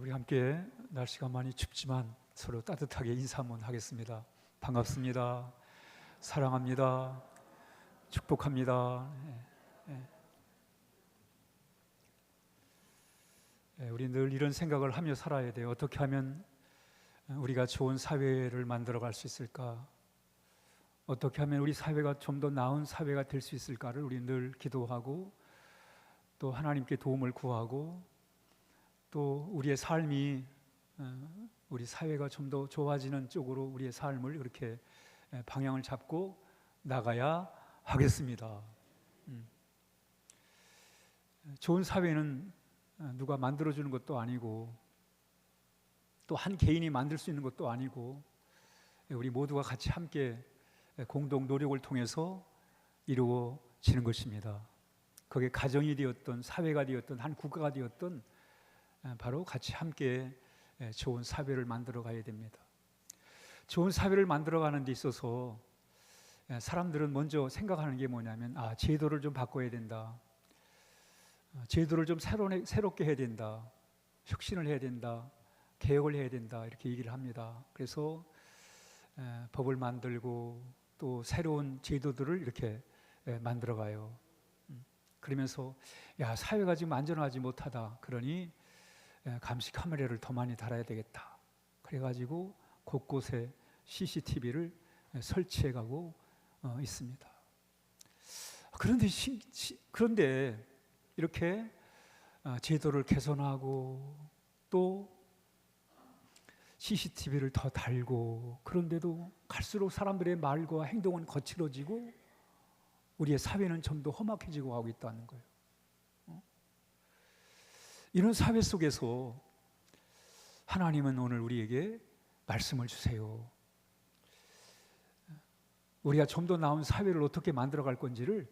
우리 함께 날씨가 많이 춥지만 서로 따뜻하게 인사 한번 하겠습니다. 반갑습니다. 사랑합니다. 축복합니다. 우리 늘 이런 생각을 하며 살아야 돼요. 어떻게 하면 우리가 좋은 사회를 만들어갈 수 있을까? 어떻게 하면 우리 사회가 좀 더 나은 사회가 될 수 있을까를 우리 늘 기도하고 또 하나님께 도움을 구하고 또 우리의 삶이 우리 사회가 좀 더 좋아지는 쪽으로 우리의 삶을 이렇게 방향을 잡고 나가야 하겠습니다. 좋은 사회는 누가 만들어주는 것도 아니고 또 한 개인이 만들 수 있는 것도 아니고 우리 모두가 같이 함께 공동 노력을 통해서 이루어지는 것입니다. 그게 가정이 되었던 사회가 되었던 한 국가가 되었던 바로 같이 함께 좋은 사회를 만들어 가야 됩니다. 좋은 사회를 만들어 가는 데 있어서 사람들은 먼저 생각하는 게 뭐냐면 제도를 좀 바꿔야 된다. 제도를 좀 새롭게 해야 된다. 혁신을 해야 된다. 개혁을 해야 된다. 이렇게 얘기를 합니다. 그래서 법을 만들고 또 새로운 제도들을 이렇게 만들어 가요. 그러면서 사회가 지금 안전하지 못하다. 그러니 감시 카메라를 더 많이 달아야 되겠다. 그래가지고 곳곳에 CCTV를 설치해 가고 있습니다. 그런데 이렇게 제도를 개선하고 또 CCTV를 더 달고 그런데도 갈수록 사람들의 말과 행동은 거칠어지고 우리의 사회는 좀 더 험악해지고 하고 있다는 거예요. 이런 사회 속에서 하나님은 오늘 우리에게 말씀을 주세요. 우리가 좀 더 나은 사회를 어떻게 만들어갈 건지를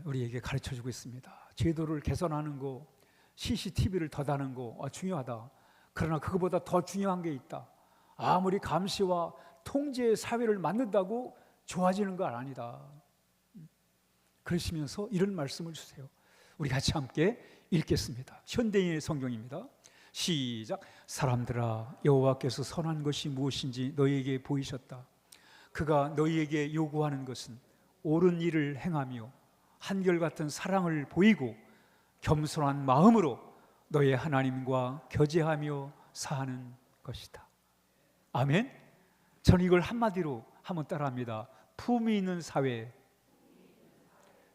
우리에게 가르쳐주고 있습니다. 제도를 개선하는 거, CCTV를 더 다는 거 중요하다. 그러나 그거보다 더 중요한 게 있다. 아무리 감시와 통제의 사회를 만든다고 좋아지는 건 아니다. 그러시면서 이런 말씀을 주세요. 우리 같이 함께 읽겠습니다. 현대인의 성경입니다. 시작. 사람들아, 여호와께서 선한 것이 무엇인지 너희에게 보이셨다. 그가 너희에게 요구하는 것은 옳은 일을 행하며 한결같은 사랑을 보이고 겸손한 마음으로 너의 하나님과 교제하며 사는 것이다. 아멘. 저는 이걸 한마디로 한번 따라합니다. 품이 있는 사회.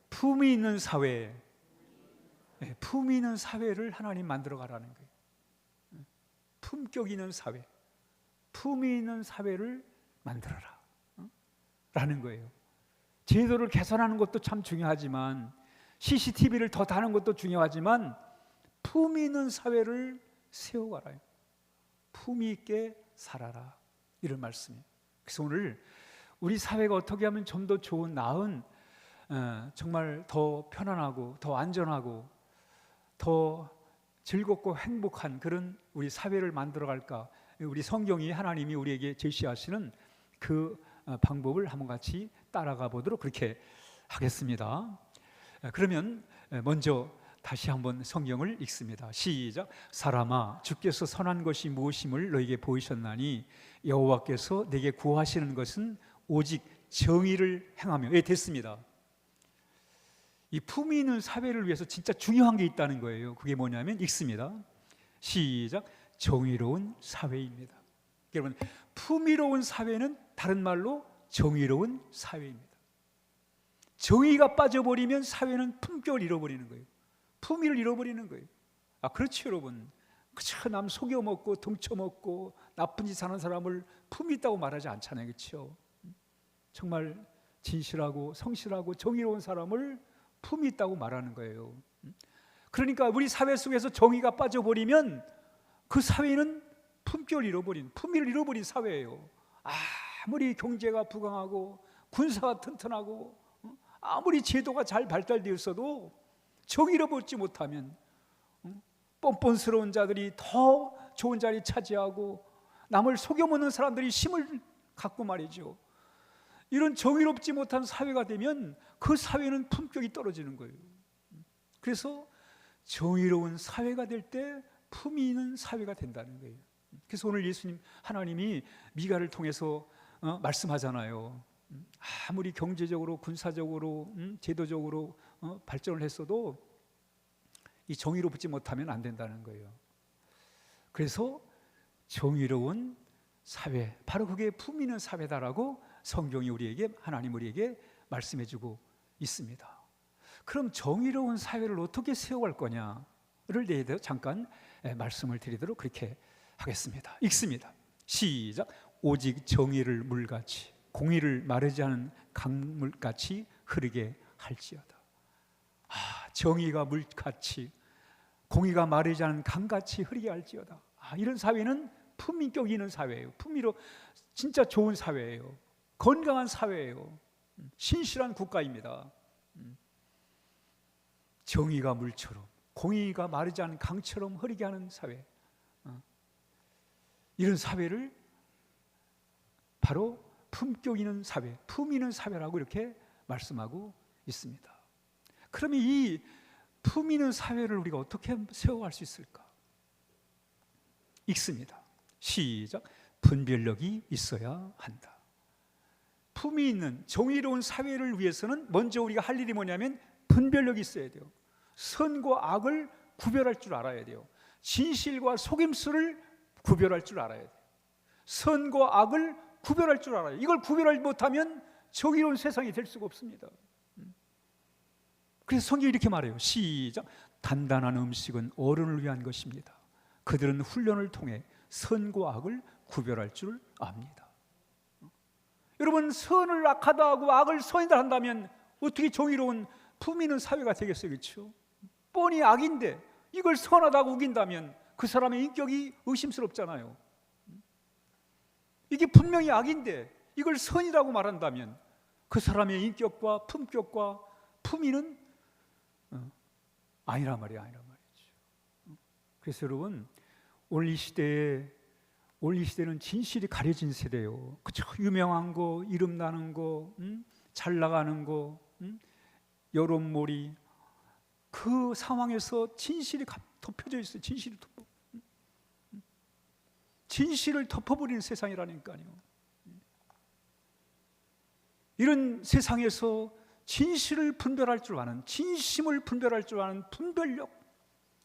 품이 있는 사회. 품이 있는 사회를 하나님 만들어 가라는 거예요. 품격 있는 사회, 품이 있는 사회를 만들어라 라는 거예요. 제도를 개선하는 것도 참 중요하지만 CCTV를 더 다는 것도 중요하지만 품이 있는 사회를 세워가라. 품이 있게 살아라. 이런 말씀이에요. 그래서 오늘 우리 사회가 어떻게 하면 좀 더 좋은 나은 정말 더 편안하고 더 안전하고 더 즐겁고 행복한 그런 우리 사회를 만들어갈까? 우리 성경이 하나님이 우리에게 제시하시는 그 방법을 한번 같이 따라가 보도록 그렇게 하겠습니다. 그러면 먼저 다시 한번 성경을 읽습니다. 시작. 사람아, 주께서 선한 것이 무엇임을 너에게 보이셨나니 여호와께서 내게 구하시는 것은 오직 정의를 행하며. 됐습니다. 이 품위 있는 사회를 위해서 진짜 중요한 게 있다는 거예요. 그게 뭐냐면 읽습니다. 시작. 정의로운 사회입니다. 여러분, 품위로운 사회는 다른 말로 정의로운 사회입니다. 정의가 빠져버리면 사회는 품격을 잃어버리는 거예요. 품위를 잃어버리는 거예요. 그렇죠, 여러분. 그저 남 속여먹고 등쳐먹고 나쁜 짓 하는 사람을 품위 있다고 말하지 않잖아요. 그렇죠? 정말 진실하고 성실하고 정의로운 사람을 품이 있다고 말하는 거예요. 그러니까 우리 사회 속에서 정의가 빠져버리면 그 사회는 품격을 잃어버린, 품위를 잃어버린 사회예요. 아무리 경제가 부강하고 군사가 튼튼하고 아무리 제도가 잘 발달되어 있어도 정의를 보지 못하면 뻔뻔스러운 자들이 더 좋은 자리 차지하고 남을 속여먹는 사람들이 힘을 갖고 말이죠. 이런 정의롭지 못한 사회가 되면 그 사회는 품격이 떨어지는 거예요. 그래서 정의로운 사회가 될 때 품위 있는 사회가 된다는 거예요. 그래서 오늘 예수님 하나님이 미가를 통해서 말씀하잖아요. 아무리 경제적으로 군사적으로 제도적으로 발전을 했어도 이 정의로 붙지 못하면 안 된다는 거예요. 그래서 정의로운 사회, 바로 그게 품위 있는 사회다라고 성경이 우리에게, 하나님 우리에게 말씀해주고 있습니다. 그럼 정의로운 사회를 어떻게 세워갈 거냐를 대해서 잠깐 말씀을 드리도록 그렇게 하겠습니다. 읽습니다. 시작. 오직 정의를 물같이 공의를 마르지 않은 강물같이 흐르게 할지어다. 정의가 물같이 공의가 마르지 않은 강같이 흐르게 할지어다. 이런 사회는 품위격 있는 사회예요. 품위로 진짜 좋은 사회예요. 건강한 사회예요. 신실한 국가입니다. 정의가 물처럼 공의가 마르지 않은 강처럼 흐르게 하는 사회, 이런 사회를 바로 품격 있는 사회, 품 있는 사회라고 이렇게 말씀하고 있습니다. 그러면 이 품 있는 사회를 우리가 어떻게 세워갈 수 있을까? 읽습니다. 시작. 분별력이 있어야 한다. 품이 있는 정의로운 사회를 위해서는 먼저 우리가 할 일이 뭐냐면 분별력이 있어야 돼요. 선과 악을 구별할 줄 알아야 돼요. 진실과 속임수를 구별할 줄 알아야 돼요. 선과 악을 구별할 줄 알아요. 이걸 구별하지 못하면 정의로운 세상이 될 수가 없습니다. 그래서 성경이 이렇게 말해요. 시작. 단단한 음식은 어른을 위한 것입니다. 그들은 훈련을 통해 선과 악을 구별할 줄 압니다. 여러분, 선을 악하다 하고 악을 선이다 한다면 어떻게 정의로운 품 있는 사회가 되겠어요? 그렇죠? 뻔히 악인데 이걸 선하다고 우긴다면 그 사람의 인격이 의심스럽잖아요. 이게 분명히 악인데 이걸 선이라고 말한다면 그 사람의 인격과 품격과 품위는 아니란 말이죠. 그래서 여러분, 오늘 이 시대는 진실이 가려진 세대예요. 그쵸? 유명한 거, 이름 나는 거, 잘 나가는 거, 여론몰이, 그 상황에서 진실이 덮여져 있어요. 진실을 덮어버리는 세상이라니까요. 이런 세상에서 진실을 분별할 줄 아는, 진심을 분별할 줄 아는 분별력,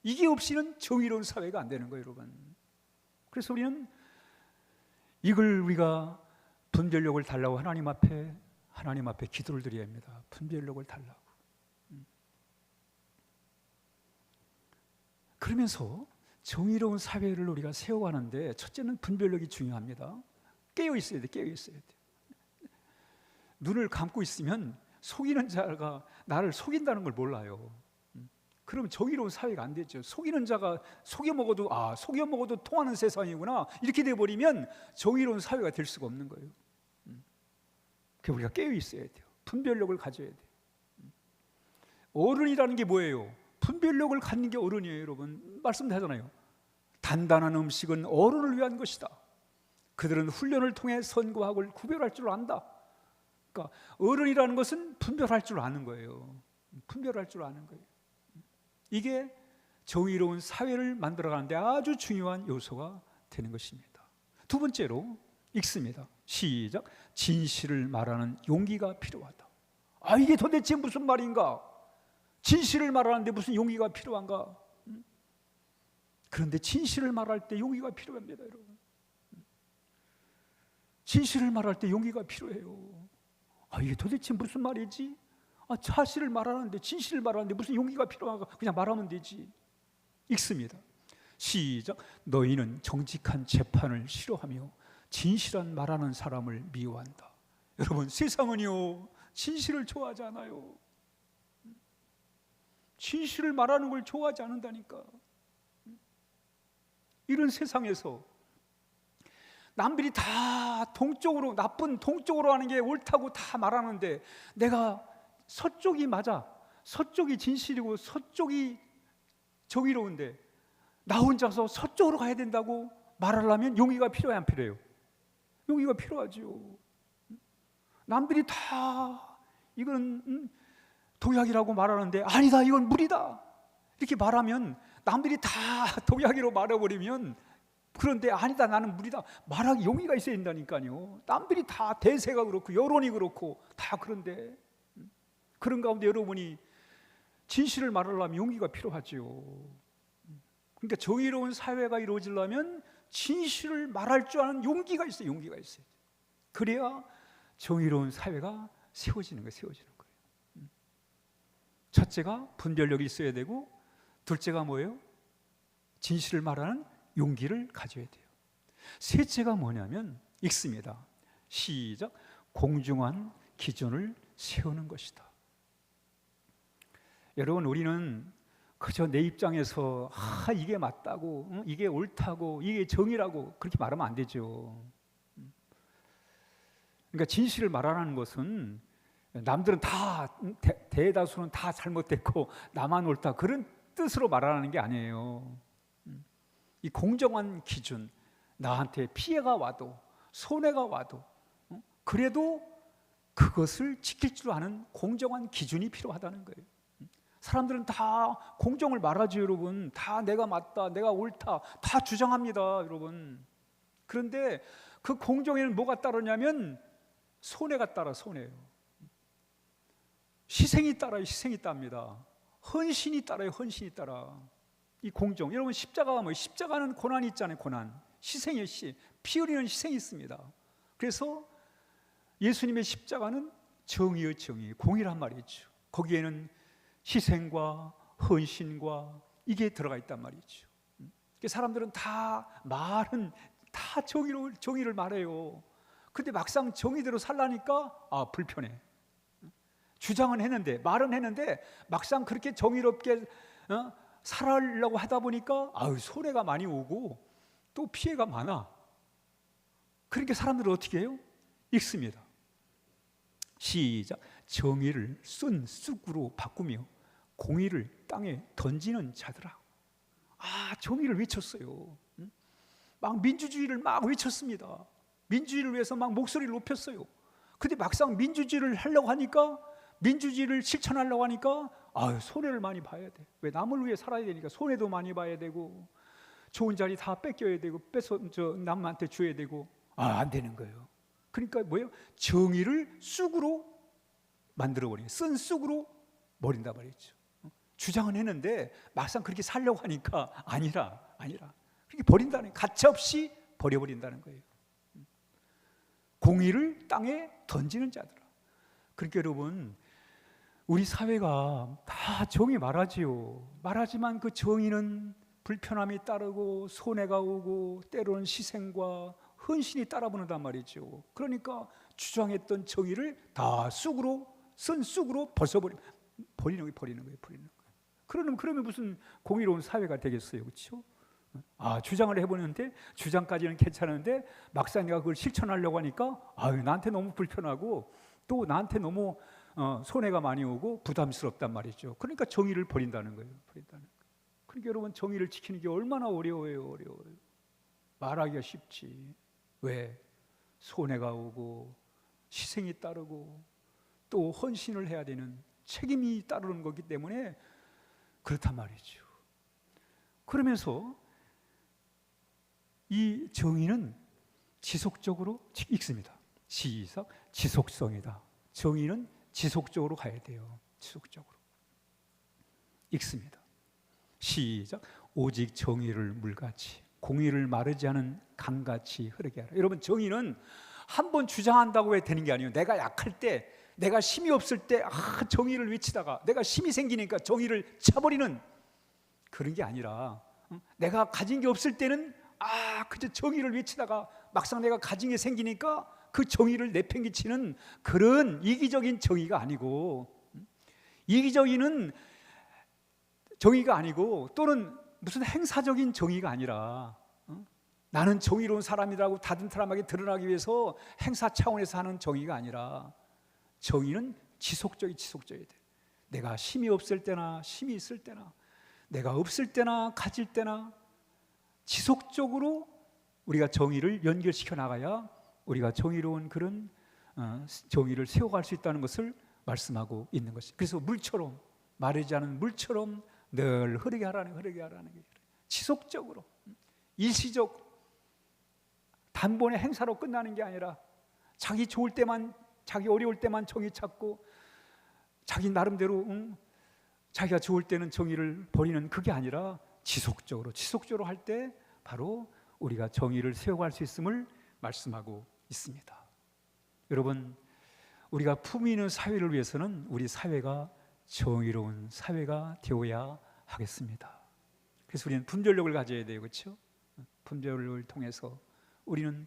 이게 없이는 정의로운 사회가 안 되는 거예요, 여러분. 그래서 우리는 이걸 우리가 분별력을 달라고 하나님 앞에 기도를 드려야 합니다. 분별력을 달라고. 그러면서 정의로운 사회를 우리가 세워가는데 첫째는 분별력이 중요합니다. 깨어 있어야 돼. 눈을 감고 있으면 속이는 자가 나를 속인다는 걸 몰라요. 그러면 정의로운 사회가 안 되죠. 속이는 자가 속여 먹어도 통하는 세상이구나, 이렇게 돼버리면 정의로운 사회가 될 수가 없는 거예요. 그래서 우리가 깨어 있어야 돼요. 분별력을 가져야 돼요. 어른이라는 게 뭐예요? 분별력을 갖는 게 어른이에요, 여러분. 말씀하잖아요. 단단한 음식은 어른을 위한 것이다. 그들은 훈련을 통해 선과 악을 구별할 줄 안다. 그러니까 어른이라는 것은 분별할 줄 아는 거예요. 분별할 줄 아는 거예요. 이게 정의로운 사회를 만들어가는데 아주 중요한 요소가 되는 것입니다. 두 번째로 읽습니다. 시작. 진실을 말하는 용기가 필요하다. 이게 도대체 무슨 말인가? 진실을 말하는데 무슨 용기가 필요한가? 그런데 진실을 말할 때 용기가 필요합니다, 여러분. 진실을 말할 때 용기가 필요해요. 이게 도대체 무슨 말이지? 사실을 말하는데, 진실을 말하는데 무슨 용기가 필요한가? 그냥 말하면 되지. 읽습니다. 시작. 너희는 정직한 재판을 싫어하며 진실한 말하는 사람을 미워한다. 여러분, 세상은요 진실을 좋아하지 않아요. 진실을 말하는 걸 좋아하지 않는다니까. 이런 세상에서 남들이 다 동쪽으로, 나쁜 동쪽으로 하는 게 옳다고 다 말하는데 내가 서쪽이 맞아, 서쪽이 진실이고 서쪽이 정의로운데 나 혼자서 서쪽으로 가야 된다고 말하려면 용기가 필요해요, 안 필요해요? 용기가 필요하죠. 남들이 다 이건 도약이라고 말하는데 아니다, 이건 물이다, 이렇게 말하면 남들이 다 독약이로 말해버리면, 그런데 아니다, 나는 무리다, 말하기 용기가 있어야 된다니까요. 남들이 다 대세가 그렇고 여론이 그렇고 다 그런데, 그런 가운데 여러분이 진실을 말하려면 용기가 필요하지요. 그러니까 정의로운 사회가 이루어지려면 진실을 말할 줄 아는 용기가 있어요. 용기가 있어요. 그래야 정의로운 사회가 세워지는 거예요. 세워지는 거예요. 첫째가 분별력이 있어야 되고, 둘째가 뭐예요? 진실을 말하는 용기를 가져야 돼요. 셋째가 뭐냐면 읽습니다. 시작. 공정한 기준을 세우는 것이다. 여러분, 우리는 그저 내 입장에서 이게 맞다고, 이게 옳다고, 이게 정의라고 그렇게 말하면 안 되죠. 그러니까 진실을 말하라는 것은 남들은 다, 대다수는 다 잘못됐고 나만 옳다, 그런 뜻으로 말하는 게 아니에요. 이 공정한 기준, 나한테 피해가 와도 손해가 와도 그래도 그것을 지킬 줄 아는 공정한 기준이 필요하다는 거예요. 사람들은 다 공정을 말하죠, 여러분. 다 내가 맞다, 내가 옳다 다 주장합니다, 여러분. 그런데 그 공정에는 뭐가 따르냐면 손해가 따라, 손해요. 희생이 따라요, 희생이 따릅니다. 헌신이 따라요, 헌신이 따라. 이 공정, 여러분, 십자가가 뭐예요? 십자가는 고난이 있잖아요. 고난, 희생의 피 흘리는 희생이 있습니다. 그래서 예수님의 십자가는 정의의 정의, 공의란 말이죠. 거기에는 희생과 헌신과 이게 들어가 있단 말이죠. 사람들은 다 말은 다 정의를 말해요. 근데 막상 정의대로 살라니까 불편해. 주장은 했는데, 말은 했는데 막상 그렇게 정의롭게 살아가려고 하다 보니까 손해가 많이 오고 또 피해가 많아. 그러니까 사람들은 어떻게 해요? 읽습니다. 시작. 정의를 쓴 쑥으로 바꾸며 공의를 땅에 던지는 자들아. 정의를 외쳤어요. 막 민주주의를 막 외쳤습니다. 민주주의를 위해서 막 목소리를 높였어요. 근데 막상 민주주의를 하려고 하니까, 민주주의를 실천하려고 하니까 손해를 많이 봐야 돼. 왜? 남을 위해 살아야 되니까 손해도 많이 봐야 되고, 좋은 자리 다 뺏겨야 되고, 남한테 줘야 되고, 안 되는 거예요. 그러니까 뭐예요? 정의를 쑥으로 만들어버리는, 쓴 쑥으로 버린다 말이죠. 주장은 했는데 막상 그렇게 살려고 하니까 아니라 그렇게 버린다는, 가차없이 버려버린다는 거예요. 공의를 땅에 던지는 자들아. 그러니까 여러분, 우리 사회가 다 정의 말하지요. 말하지만 그 정의는 불편함이 따르고 손해가 오고 때로는 희생과 헌신이 따라붙는단 말이죠. 그러니까 주장했던 정의를 다 쓴 쑥으로 버리는 거예요. 그러면 무슨 공의로운 사회가 되겠어요, 그렇죠? 주장을 해보는데, 주장까지는 괜찮은데 막상 내가 그걸 실천하려고 하니까 나한테 너무 불편하고 또 나한테 너무 손해가 많이 오고 부담스럽단 말이죠. 그러니까 정의를 버린다는 거예요. 그러니까 여러분, 정의를 지키는 게 얼마나 어려워요. 말하기가 쉽지. 왜? 손해가 오고 희생이 따르고 또 헌신을 해야 되는 책임이 따르는 거기 때문에 그렇단 말이죠. 그러면서 이 정의는 지속적으로 읽습니다. 시작. 지속성이다. 정의는 지속적으로 가야 돼요. 지속적으로 읽습니다. 시작. 오직 정의를 물같이, 공의를 마르지 않은 강같이 흐르게 하라. 여러분, 정의는 한 번 주장한다고 해 되는 게 아니에요. 내가 약할 때, 내가 힘이 없을 때 정의를 외치다가 내가 힘이 생기니까 정의를 차버리는 그런 게 아니라, 내가 가진 게 없을 때는 그저 정의를 외치다가 막상 내가 가진 게 생기니까 그 정의를 내팽개치는 그런 이기적인 정의가 아니고, 이기적인 정의가 아니고, 또는 무슨 행사적인 정의가 아니라, 나는 정의로운 사람이라고 다른 사람에게 드러나기 위해서 행사 차원에서 하는 정의가 아니라, 정의는 지속적이어야 돼. 내가 힘이 없을 때나 힘이 있을 때나, 내가 없을 때나 가질 때나 지속적으로 우리가 정의를 연결시켜 나가야 우리가 정의로운 그런 정의를 세워갈 수 있다는 것을 말씀하고 있는 것이. 그래서 물처럼, 마르지 않은 물처럼 늘 흐르게 하라는 거예요. 지속적으로, 일시적 단번에 행사로 끝나는 게 아니라 자기 좋을 때만, 자기 어려울 때만 정의 찾고 자기 나름대로 자기가 좋을 때는 정의를 버리는 그게 아니라 지속적으로 할 때 바로 우리가 정의를 세워갈 수 있음을 말씀하고 있습니다. 여러분, 우리가 품위 있는 사회를 위해서는 우리 사회가 정의로운 사회가 되어야 하겠습니다. 그래서 우리는 분별력을 가져야 돼요. 그렇죠? 분별력을 통해서 우리는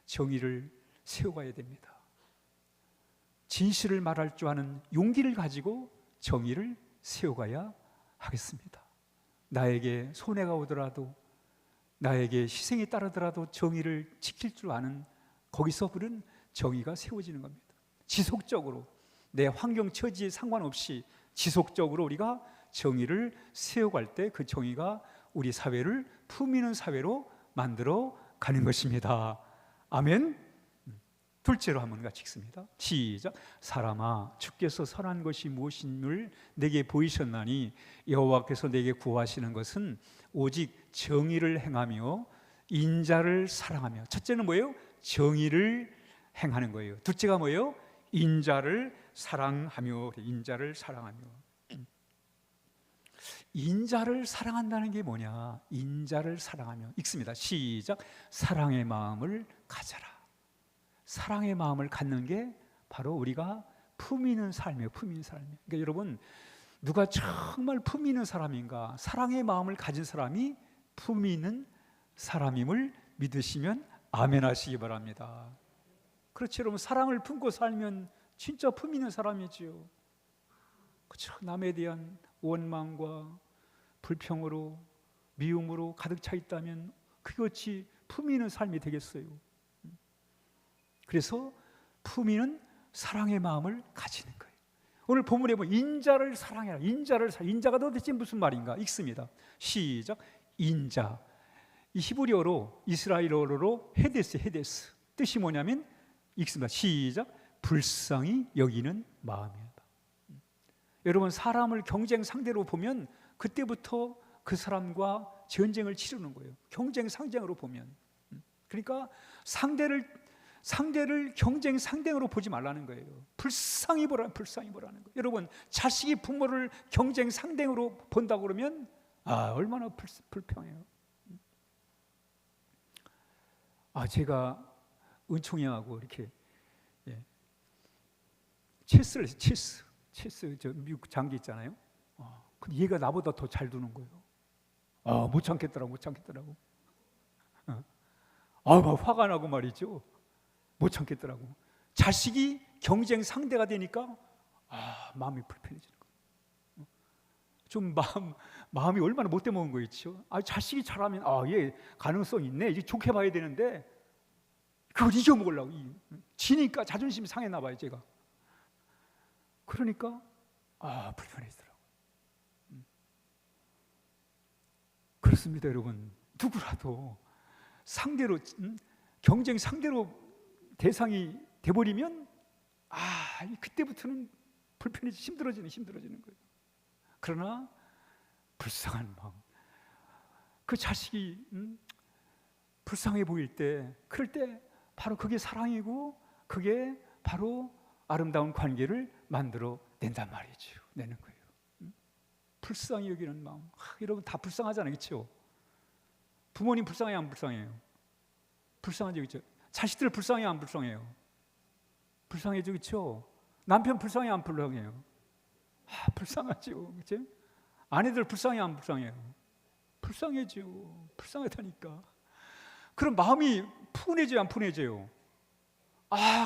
정의를 세워가야 됩니다. 진실을 말할 줄 아는 용기를 가지고 정의를 세워가야 하겠습니다. 나에게 손해가 오더라도, 나에게 희생이 따르더라도 정의를 지킬 줄 아는, 거기서 부른 정의가 세워지는 겁니다. 지속적으로 내 환경 처지에 상관없이 지속적으로 우리가 정의를 세워갈 때 그 정의가 우리 사회를 품위 있는 사회로 만들어 가는 것입니다. 아멘. 둘째로 한번 같이 읽습니다. 시작. 사람아, 주께서 선한 것이 무엇임을 내게 보이셨나니 여호와께서 내게 구하시는 것은 오직 정의를 행하며 인자를 사랑하며. 첫째는 뭐예요? 정의를 행하는 거예요. 둘째가 뭐예요? 인자를 사랑하며. 인자를 사랑하며. 인자를 사랑한다는 게 뭐냐? 인자를 사랑하며. 읽습니다. 시작. 사랑의 마음을 가져라. 사랑의 마음을 갖는 게 바로 우리가 품위 있는 삶이에요. 품위 있는 삶이에요. 그러니까 여러분, 누가 정말 품위 있는 사람인가? 사랑의 마음을 가진 사람이 품위 있는 사람임을 믿으시면 아멘 하시기 바랍니다. 그렇죠, 여러분. 사랑을 품고 살면 진짜 품위 있는 사람이지요. 그렇죠. 남에 대한 원망과 불평으로, 미움으로 가득 차 있다면 그것이 품위 있는 삶이 되겠어요. 그래서 품위는 사랑의 마음을 가지는 거예요. 오늘 본문에 보면 인자를 사랑해라. 인자가 도대체 무슨 말인가? 읽습니다. 시작. 인자. 이 히브리어로, 이스라엘어로 헤데스. 뜻이 뭐냐면, 읽습니다. 시작. 불쌍히 여기는 마음이다. 여러분, 사람을 경쟁 상대로 보면 그때부터 그 사람과 전쟁을 치르는 거예요. 경쟁 상대로 보면. 그러니까 상대를 경쟁 상대로 보지 말라는 거예요. 불쌍히 보라는 거예요. 여러분, 자식이 부모를 경쟁 상대로 본다고 그러면 얼마나 불평해요. 제가 은총이하고 이렇게 체스를 해서 체스 저 미국 장기 있잖아요. 근데 얘가 나보다 더 잘 두는 거예요. 못 참겠더라고. 막 화가 나고 말이죠. 못 참겠더라고. 자식이 경쟁 상대가 되니까 마음이 불편해지는 거예요. 좀 마음이 얼마나 못돼 먹은 거 있죠. 자식이 잘하면 얘 가능성 있네. 이제 좋게 봐야 되는데 그걸 이겨 먹으려고. 지니까 자존심이 상했나 봐요, 제가. 그러니까 불편해지더라고요. 그렇습니다, 여러분. 누구라도 상대로 경쟁 상대로 대상이 돼버리면 그때부터는 힘들어지는 거예요. 그러나 불쌍한 마음, 그 자식이 불쌍해 보일 때, 그럴 때 바로 그게 사랑이고 그게 바로 아름다운 관계를 만들어 낸단 말이죠. 내는 거예요. 불쌍히 여기는 마음. 여러분 다 불쌍하잖아요, 그렇죠? 부모님 불쌍해요, 안 불쌍해요? 불쌍하죠, 그렇죠? 자식들 불쌍해요, 안 불쌍해요? 불쌍해죠, 그렇죠? 남편 불쌍해요, 안 불쌍해요? 불쌍하죠, 그렇죠? 아내들 불쌍해요, 안 불쌍해요? 불쌍해죠. 불쌍하다니까. 그럼 마음이 푸근해져요, 안 푸근해져요?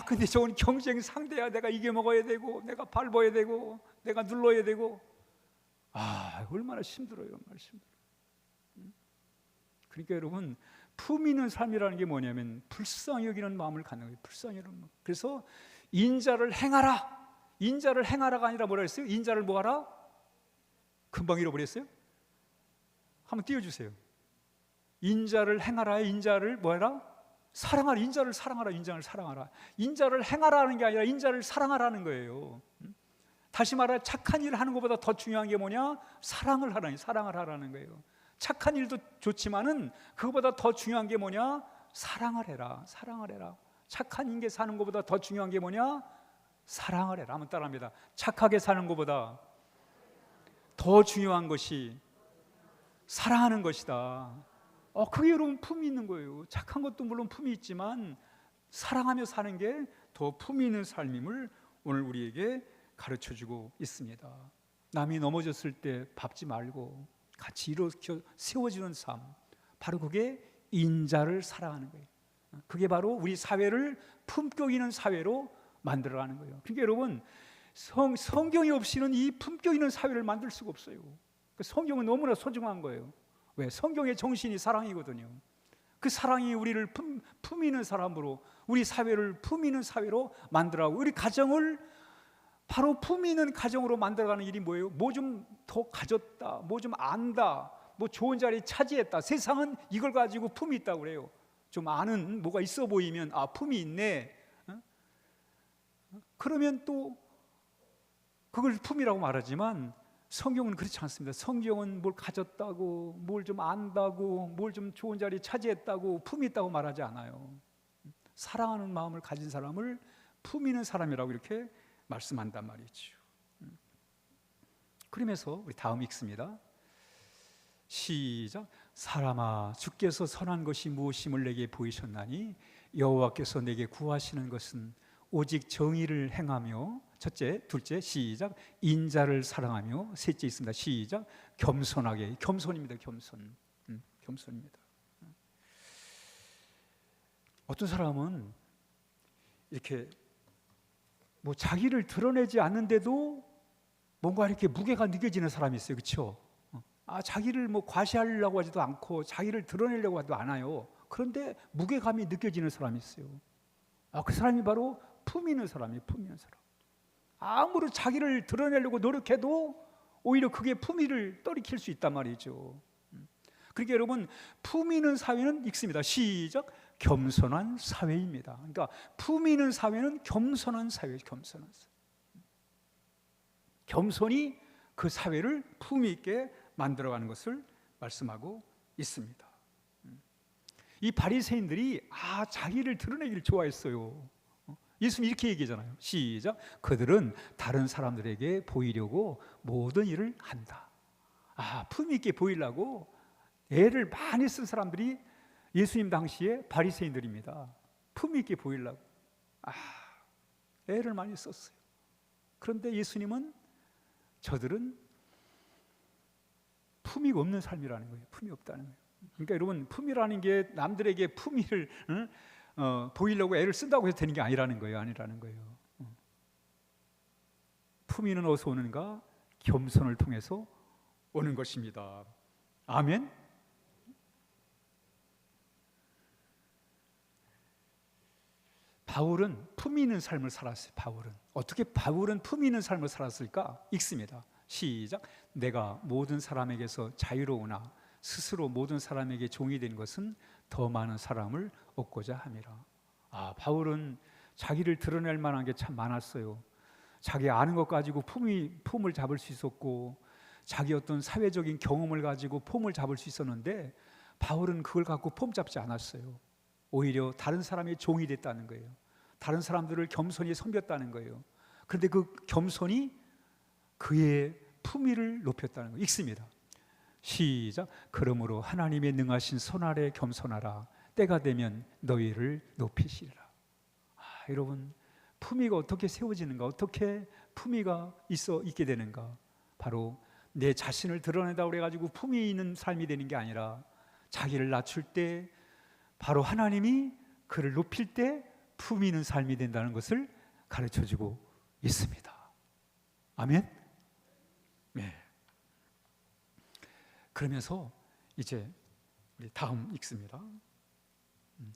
근데 저건 경쟁 상대야. 내가 이겨 먹어야 되고, 내가 밟아야 되고, 내가 눌러야 되고. 얼마나 힘들어요, 얼마나 힘들어요. 그러니까 여러분, 품위 있는 삶이라는 게 뭐냐면 불쌍히 여기는 마음을 갖는 거예요. 불쌍히 여기는 마음. 그래서 인자를 행하라. 인자를 행하라가 아니라 뭐라 했어요? 인자를 뭐하라? 금방 잃어버렸어요? 한번 띄워주세요. 인자를 행하라. 인자를 뭐하라? 사랑하라. 인자를 사랑하라. 인자를 사랑하라. 인자를 행하라는 게 아니라 인자를 사랑하라는 거예요. 다시 말해 착한 일을 하는 것보다 더 중요한 게 뭐냐? 사랑을 하라는 거예요. 착한 일도 좋지만은 그것보다 더 중요한 게 뭐냐? 사랑을 해라. 착한 인계 사는 것보다 더 중요한 게 뭐냐? 사랑을 해라. 한번 따라합니다. 착하게 사는 것보다 더 중요한 것이 사랑하는 것이다. 그게 여러분 품이 있는 거예요. 착한 것도 물론 품이 있지만 사랑하며 사는 게 더 품이 있는 삶임을 오늘 우리에게 가르쳐주고 있습니다. 남이 넘어졌을 때 밟지 말고 같이 일으켜 세워주는 삶, 바로 그게 인자를 사랑하는 거예요. 그게 바로 우리 사회를 품격 있는 사회로 만들어가는 거예요. 그러니까 여러분, 성경이 없이는 이 품격 있는 사회를 만들 수가 없어요. 성경은 너무나 소중한 거예요. 왜? 성경의 정신이 사랑이거든요. 그 사랑이 우리를 품 있는 사람으로, 우리 사회를 품 있는 사회로 만들어가고, 우리 가정을 바로 품 있는 가정으로 만들어가는 일이 뭐예요? 뭐 좀 더 가졌다, 뭐 좀 안다, 뭐 좋은 자리 차지했다. 세상은 이걸 가지고 품이 있다고 그래요. 좀 아는 뭐가 있어 보이면 품이 있네. 그러면 또 그걸 품이라고 말하지만 성경은 그렇지 않습니다. 성경은 뭘 가졌다고, 뭘 좀 안다고, 뭘 좀 좋은 자리 차지했다고, 품이 있다고 말하지 않아요. 사랑하는 마음을 가진 사람을 품 있는 사람이라고 이렇게 말씀한단 말이죠. 그러면서 우리 다음 읽습니다. 시작. 사람아, 주께서 선한 것이 무엇임을 내게 보이셨나니 여호와께서 내게 구하시는 것은 오직 정의를 행하며, 첫째, 둘째, 시작, 인자를 사랑하며, 셋째 있습니다. 시작, 겸손하게. 겸손입니다. 겸손입니다. 어떤 사람은 이렇게 뭐 자기를 드러내지 않는데도 뭔가 이렇게 무게가 느껴지는 사람이 있어요. 그렇죠? 자기를 뭐 과시하려고 하지도 않고 자기를 드러내려고 하지도 않아요. 그런데 무게감이 느껴지는 사람이 있어요. 그 사람이 바로 품 있는 사람이에요. 품 있는 사람. 아무리 자기를 드러내려고 노력해도 오히려 그게 품위를 떨어뜨릴 수 있단 말이죠. 그러니까 여러분, 품 있는 사회는 읽습니다. 시작, 겸손한 사회입니다. 그러니까 품 있는 사회는 겸손한 사회예요. 겸손한 사회. 겸손이 그 사회를 품위 있게 만들어가는 것을 말씀하고 있습니다. 이 바리새인들이 자기를 드러내기를 좋아했어요. 예수님이 이렇게 얘기하잖아요. 시작, 그들은 다른 사람들에게 보이려고 모든 일을 한다. 품위 있게 보이려고 애를 많이 쓴 사람들이 예수님 당시에 바리새인들입니다. 품위 있게 보이려고 애를 많이 썼어요. 그런데 예수님은 저들은 품위가 없는 삶이라는 거예요. 품이 없다는 거예요. 그러니까 여러분, 품이라는 게 남들에게 품위를 보이려고 애를 쓴다고 해서 되는 게 아니라는 거예요. 품위는 어디서 오는가? 겸손을 통해서 오는 것입니다. 아멘. 바울은 품위 있는 삶을 살았어요. 어떻게 바울은 품위 있는 삶을 살았을까? 읽습니다. 시작. 내가 모든 사람에게서 자유로우나 스스로 모든 사람에게 종이 된 것은 더 많은 사람을 얻고자 함이라. 바울은 자기를 드러낼 만한 게 참 많았어요. 자기 아는 것 가지고 폼을 잡을 수 있었고, 자기 어떤 사회적인 경험을 가지고 폼을 잡을 수 있었는데, 바울은 그걸 갖고 폼 잡지 않았어요. 오히려 다른 사람의 종이 됐다는 거예요. 다른 사람들을 겸손히 섬겼다는 거예요. 그런데 그 겸손이 그의 품위를 높였다는 거예요. 읽습니다. 시작. 그러므로 하나님의 능하신 손 아래 겸손하라. 때가 되면 너희를 높이시리라. 여러분, 품위가 어떻게 세워지는가? 어떻게 품위가 있게 되는가? 바로 내 자신을 드러내다 그래가지고 품위 있는 삶이 되는 게 아니라, 자기를 낮출 때 바로 하나님이 그를 높일 때 품위 있는 삶이 된다는 것을 가르쳐주고 있습니다. 아멘. 네. 그러면서 이제 우리 다음 읽습니다.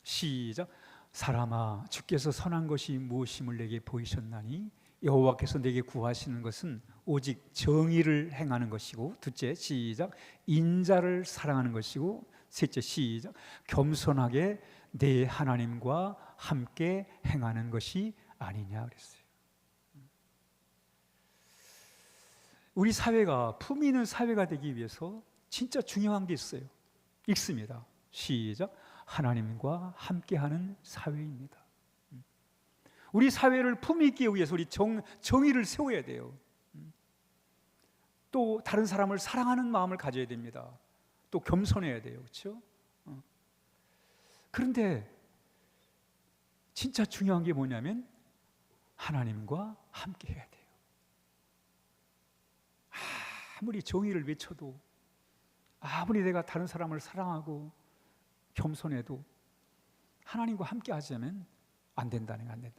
시작. 사람아, 주께서 선한 것이 무엇임을 내게 보이셨나니 여호와께서 내게 구하시는 것은 오직 정의를 행하는 것이고, 둘째, 시작, 인자를 사랑하는 것이고, 셋째, 시작, 겸손하게 내 하나님과 함께 행하는 것이 아니냐 그랬어요. 우리 사회가 품위 있는 사회가 되기 위해서 진짜 중요한 게 있어요. 읽습니다. 시작. 하나님과 함께하는 사회입니다. 우리 사회를 품위 있게 하기 위해서 우리 정의를 세워야 돼요. 또 다른 사람을 사랑하는 마음을 가져야 됩니다. 또 겸손해야 돼요. 그렇죠? 그런데 진짜 중요한 게 뭐냐면 하나님과 함께 해야 돼요. 아무리 정의를 외쳐도, 아무리 내가 다른 사람을 사랑하고 겸손해도 하나님과 함께 하자면 안 된다는 거예요.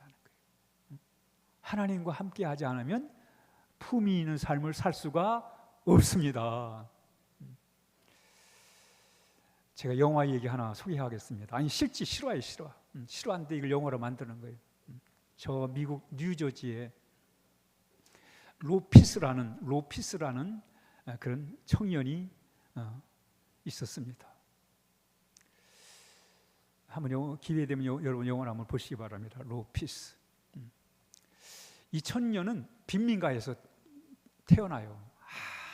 하나님과 함께 하지 않으면 품위 있는 삶을 살 수가 없습니다. 제가 영화 얘기 하나 소개하겠습니다. 아니 실제 실화예요. 실화인데 이걸 영화로 만드는 거예요. 저 미국 뉴저지에 로피스라는 그런 청년이 있었습니다. 한번 기회 되면 여러분 영화를 한번 보시기 바랍니다. 로피스. 이 청년은 빈민가에서 태어나요.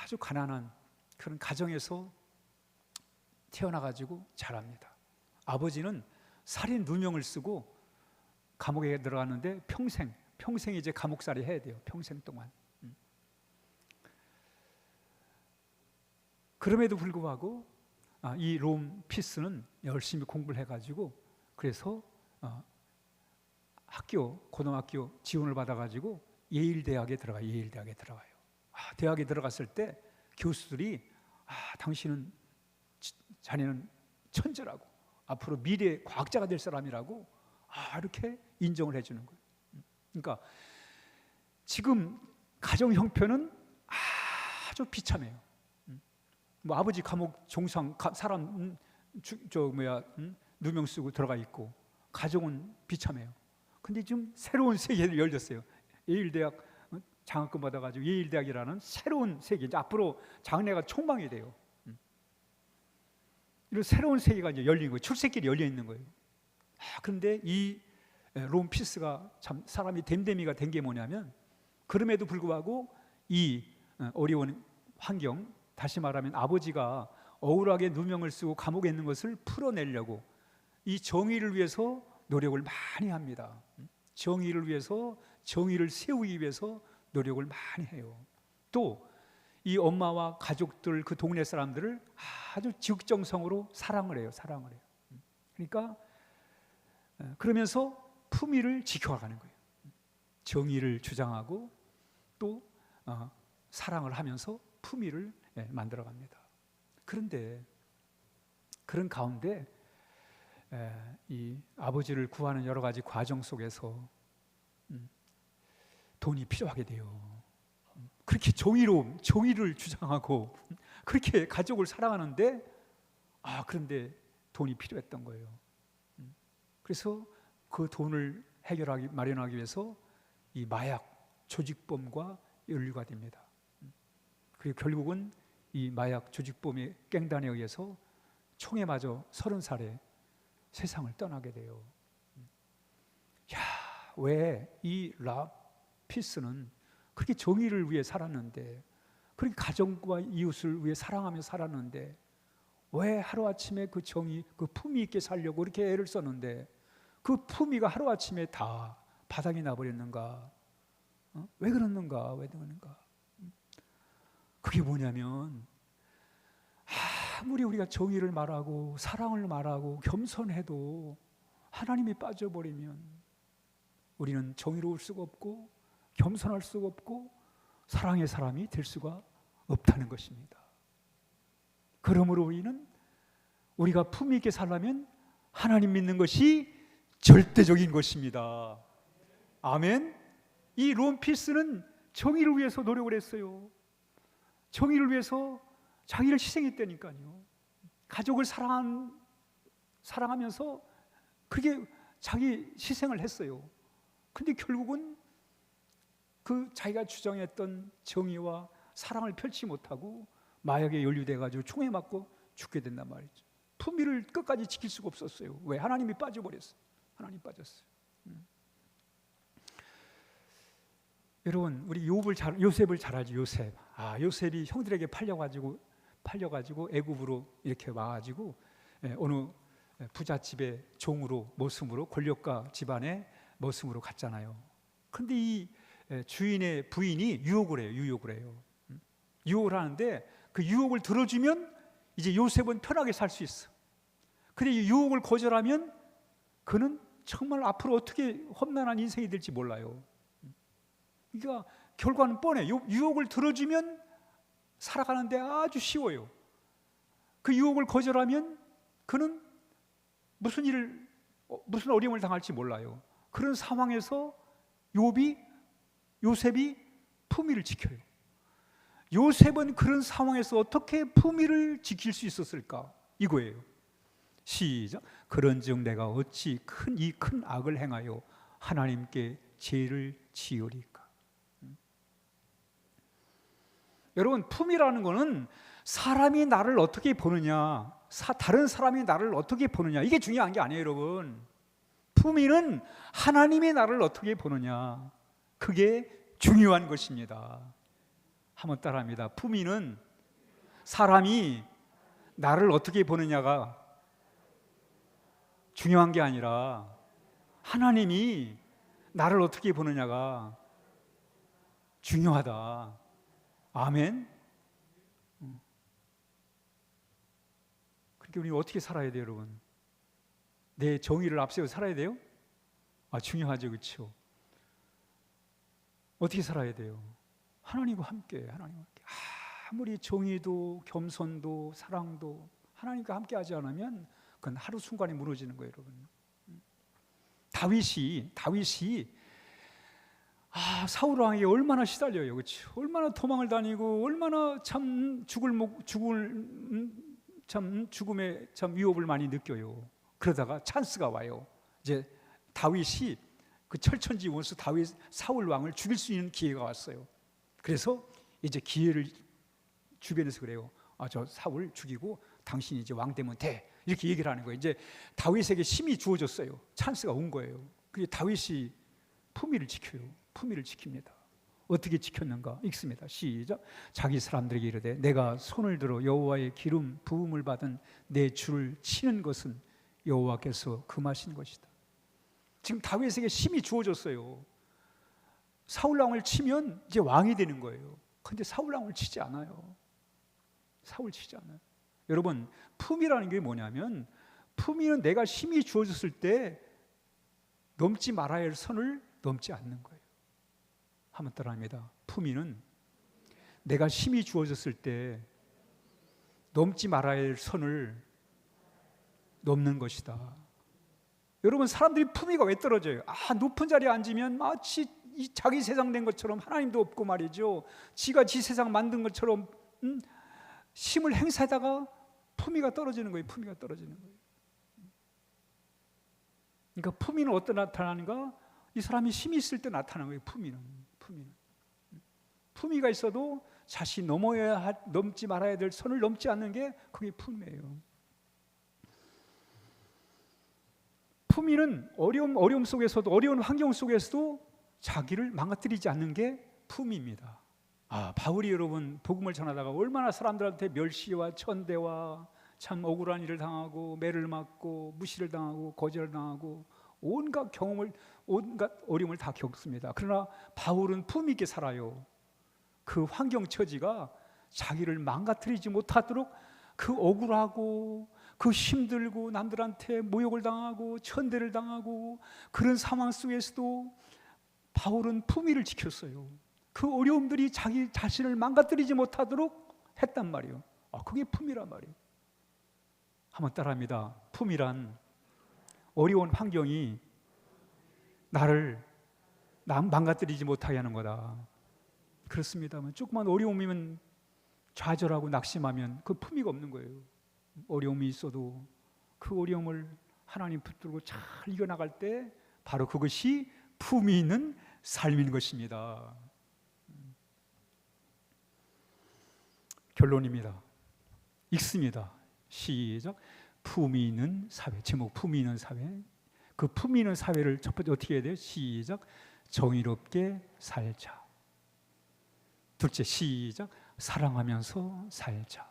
아주 가난한 그런 가정에서 태어나가지고 자랍니다. 아버지는 살인 누명을 쓰고 감옥에 들어갔는데 평생 이제 감옥살이 해야 돼요. 평생 동안. 그럼에도 불구하고 이 롬피스는 열심히 공부를 해가지고 그래서 고등학교 지원을 받아가지고 예일 대학에 들어가요. 대학에 들어갔을 때 교수들이 자네는 천재라고, 앞으로 미래 과학자가 될 사람이라고 이렇게 인정을 해주는 거예요. 그러니까 지금 가정 형편은 아주 비참해요. 뭐 아버지 감옥 종상 사람 누명 쓰고 들어가 있고 가정은 비참해요. 근데 지금 새로운 세계를 열렸어요. 예일 대학 장학금 받아가지고 예일 대학이라는 새로운 세계, 이제 앞으로 장래가 촉망이 돼요. 이런 새로운 세계가 이제 열린 거예요. 출세길이 열려 있는 거예요. 그런데 이 롬피스가 참 사람이 댐댐이가 된 게 뭐냐면, 그럼에도 불구하고 이 어려운 환경, 다시 말하면 아버지가 억울하게 누명을 쓰고 감옥에 있는 것을 풀어내려고 이 정의를 위해서 노력을 많이 합니다. 정의를 위해서, 정의를 세우기 위해서 노력을 많이 해요. 또 이 엄마와 가족들, 그 동네 사람들을 아주 지극정성으로 사랑을 해요. 그러니까 그러면서 품위를 지켜가는 거예요. 정의를 주장하고 또 사랑을 하면서 품위를 만들어갑니다. 그런데 그런 가운데 이 아버지를 구하는 여러 가지 과정 속에서 돈이 필요하게 돼요. 그렇게 정의를 주장하고 그렇게 가족을 사랑하는데 그런데 돈이 필요했던 거예요. 그래서 그 돈을 마련하기 위해서 이 마약 조직범과 연루가 됩니다. 그리고 결국은 이 마약 조직범의 갱단에 의해서 총에 맞아 30살에 세상을 떠나게 돼요. 왜 이 라피스는 그렇게 정의를 위해 살았는데, 그렇게 가정과 이웃을 위해 사랑하며 살았는데, 왜 하루아침에 그 정의, 그 품위 있게 살려고 이렇게 애를 썼는데 그 품위가 하루아침에 다 바닥이 나버렸는가? 왜 그러는가? 그게 뭐냐면, 아무리 우리가 정의를 말하고 사랑을 말하고 겸손해도 하나님이 빠져버리면 우리는 정의로울 수가 없고 겸손할 수가 없고 사랑의 사람이 될 수가 없다는 것입니다. 그러므로 우리가 품위 있게 살려면 하나님 믿는 것이 절대적인 것입니다. 아멘. 이 롬피스는 정의를 위해서 노력을 했어요. 정의를 위해서 자기를 희생했다니까요. 가족을 사랑하면서 그렇게 자기 희생을 했어요. 근데 결국은 그 자기가 주장했던 정의와 사랑을 펼치지 못하고 마약에 연루돼가지고 총에 맞고 죽게 된단 말이죠. 품위를 끝까지 지킬 수가 없었어요. 왜? 하나님이 빠져버렸어요. 하나님 빠졌어요. 여러분, 우리 요셉을 잘 알죠. 요셉. 요셉이 형들에게 팔려가지고 애굽으로 이렇게 와가지고 어느 부잣집의 종으로 모습으로 권력가 집안의 모습으로 갔잖아요. 근데 이 주인의 부인이 유혹을 해요. 유혹을 하는데 그 유혹을 들어주면 이제 요셉은 편하게 살 수 있어. 근데 이 유혹을 거절하면 그는 정말 앞으로 어떻게 험난한 인생이 될지 몰라요. 그러니까 결과는 뻔해. 유혹을 들어주면 살아가는데 아주 쉬워요. 그 유혹을 거절하면 그는 무슨 어려움을 당할지 몰라요. 그런 상황에서 요셉이 품위를 지켜요. 요셉은 그런 상황에서 어떻게 품위를 지킬 수 있었을까? 이거예요. 시작. 그런즉 내가 어찌 이 큰 악을 행하여 하나님께 죄를 지으리까? 여러분, 품위라는 거는 사람이 나를 어떻게 보느냐, 다른 사람이 나를 어떻게 보느냐, 이게 중요한 게 아니에요, 여러분. 품위는 하나님이 나를 어떻게 보느냐, 그게 중요한 것입니다. 한번 따라합니다. 품위는 사람이 나를 어떻게 보느냐가 중요한 게 아니라 하나님이 나를 어떻게 보느냐가 중요하다. 아멘. 그러니까 우리 어떻게 살아야 돼요, 여러분? 내 정의를 앞세워 살아야 돼요? 중요하죠, 그렇죠? 어떻게 살아야 돼요? 하나님과 함께. 아무리 정의도 겸손도 사랑도 하나님과 함께 하지 않으면 그건 하루 순간에 무너지는 거예요, 여러분. 다윗이 사울 왕에게 얼마나 시달려요, 그렇죠? 얼마나 도망을 다니고 얼마나 참 죽음의 위협을 많이 느껴요. 그러다가 찬스가 와요. 이제 다윗이 그 철천지 원수 사울 왕을 죽일 수 있는 기회가 왔어요. 그래서 이제 기회를 주변에서 그래요. 저 사울 죽이고 당신이 이제 왕 되면 돼. 이렇게 얘기를 하는 거예요. 이제 다윗에게 힘이 주어졌어요. 찬스가 온 거예요. 그게 다윗이 품위를 지켜요. 품위를 지킵니다. 어떻게 지켰는가? 읽습니다. 시작. 자기 사람들에게 이르되 내가 손을 들어 여호와의 기름 부음을 받은 내 주를 치는 것은 여호와께서 금하신 것이다. 지금 다윗에게 힘이 주어졌어요. 사울 왕을 치면 이제 왕이 되는 거예요. 그런데 사울 왕을 치지 않아요. 여러분, 품위라는 게 뭐냐면 품위는 내가 힘이 주어졌을 때 넘지 말아야 할 선을 넘지 않는 거예요. 한번 따라합니다. 품위는 내가 힘이 주어졌을 때 넘지 말아야 할 선을 넘는 것이다. 여러분, 사람들이 품위가 왜 떨어져요? 높은 자리에 앉으면 마치 자기 세상 된 것처럼 하나님도 없고 말이죠. 지가 지 세상 만든 것처럼 힘을 행사하다가 품위가 떨어지는 거예요. 그러니까 품위는 어떻게 나타나는가? 이 사람이 힘이 있을 때 나타나는 거예요. 품위가 있어도 자신이 넘지 말아야 될 선을 넘지 않는 게 그게 품위예요. 품위는 어려움 속에서도, 어려운 환경 속에서도 자기를 망가뜨리지 않는 게 품위입니다. 바울이 여러분 복음을 전하다가 얼마나 사람들한테 멸시와 천대와 참 억울한 일을 당하고 매를 맞고 무시를 당하고 거절을 당하고 온갖 어려움을 다 겪습니다. 그러나 바울은 품위 있게 살아요. 그 환경 처지가 자기를 망가뜨리지 못하도록 그 억울하고 그 힘들고 남들한테 모욕을 당하고 천대를 당하고 그런 상황 속에서도 바울은 품위를 지켰어요. 그 어려움들이 자기 자신을 망가뜨리지 못하도록 했단 말이에요. 그게 품위란 말이에요. 한번 따라합니다. 품위란 어려운 환경이 나를 망가뜨리지 못하게 하는 거다. 그렇습니다만 조그만 어려움이면 좌절하고 낙심하면 그 품위가 없는 거예요. 어려움이 있어도 그 어려움을 하나님 붙들고 잘 이겨나갈 때 바로 그것이 품위 있는 삶인 것입니다. 결론입니다. 읽습니다. 시작. 품위 있는 사회. 제목 품위 있는 사회. 그 품위 있는 사회를 첫 번째 어떻게 해야 돼요? 시작. 정의롭게 살자. 둘째, 시작. 사랑하면서 살자.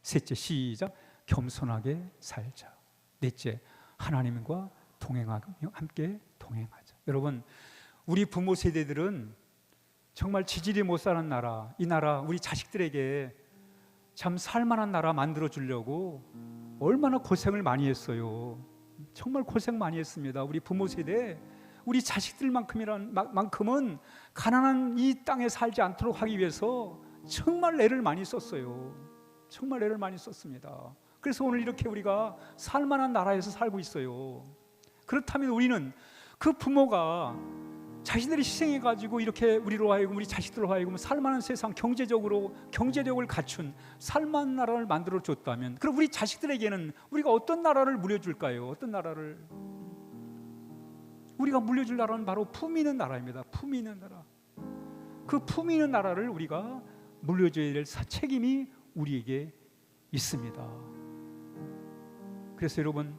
셋째, 시작. 겸손하게 살자. 넷째, 하나님과 함께 동행하자. 여러분, 우리 부모 세대들은 정말 지질이 못 사는 나라, 이 나라 우리 자식들에게 참 살만한 나라 만들어 주려고 얼마나 고생을 많이 했어요. 정말 고생 많이 했습니다. 우리 부모 세대, 우리 자식들만큼은 가난한 이 땅에 살지 않도록 하기 위해서 정말 애를 많이 썼어요. 정말 애를 많이 썼습니다. 그래서 오늘 이렇게 우리가 살만한 나라에서 살고 있어요. 그렇다면 우리는 그 부모가 자신들이 희생해가지고 이렇게 우리로 하여금, 우리 자식들로 하여금 살만한 세상, 경제력을 갖춘 살만한 나라를 만들어 줬다면, 그럼 우리 자식들에게는 우리가 어떤 나라를 물려줄까요? 어떤 나라를? 우리가 물려줄 나라는 바로 품위 있는 나라입니다. 품위 있는 나라. 그 품위 있는 나라를 우리가 물려줘야 될 책임이 우리에게 있습니다. 그래서 여러분,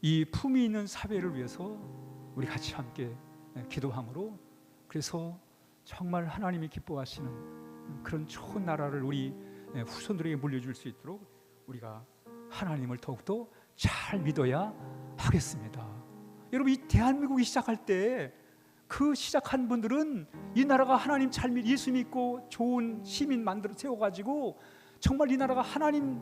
이 품위 있는 사회를 위해서 우리 같이 함께 기도함으로, 그래서 정말 하나님이 기뻐하시는 그런 좋은 나라를 우리 후손들에게 물려줄 수 있도록 우리가 하나님을 더욱더 잘 믿어야 하겠습니다. 여러분, 이 대한민국이 시작할 때 그 시작한 분들은 이 나라가 하나님 잘 예수 믿고 좋은 시민 만들어 세워가지고 정말 이 나라가 하나님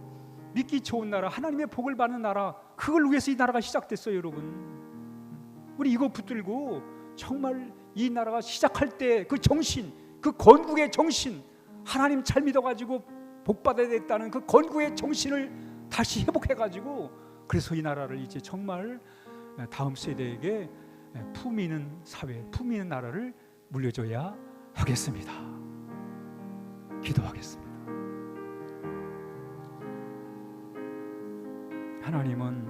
믿기 좋은 나라, 하나님의 복을 받는 나라, 그걸 위해서 이 나라가 시작됐어요. 여러분, 우리 이거 붙들고 정말 이 나라가 시작할 때 그 정신, 그 건국의 정신, 하나님 잘 믿어가지고 복 받아야 됐다는 그 건국의 정신을 다시 회복해가지고, 그래서 이 나라를 이제 정말 다음 세대에게 품위 있는 사회, 품위 있는 나라를 물려줘야 하겠습니다. 기도하겠습니다. 하나님은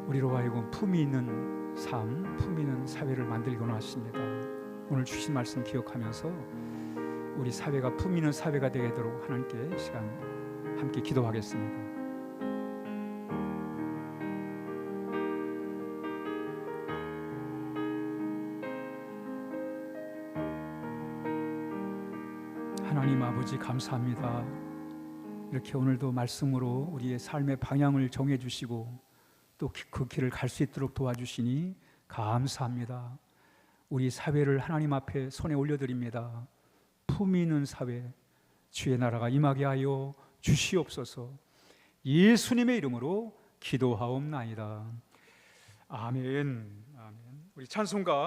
우리로 하여금 품위 있는 삶, 품위 있는 사회를 만들곤 하십니다. 오늘 주신 말씀 기억하면서 우리 사회가 품위 있는 사회가 되도록 하나님께 시간 함께 기도하겠습니다. 하나님 아버지, 감사합니다. 이렇게 오늘도 말씀으로 우리의 삶의 방향을 정해주시고 또 그 길을 갈 수 있도록 도와주시니 감사합니다. 우리 사회를 하나님 앞에 손에 올려드립니다. 품위 있는 사회, 주의 나라가 임하게 하여 주시옵소서. 예수님의 이름으로 기도하옵나이다. 아멘. 아멘. 우리 찬송가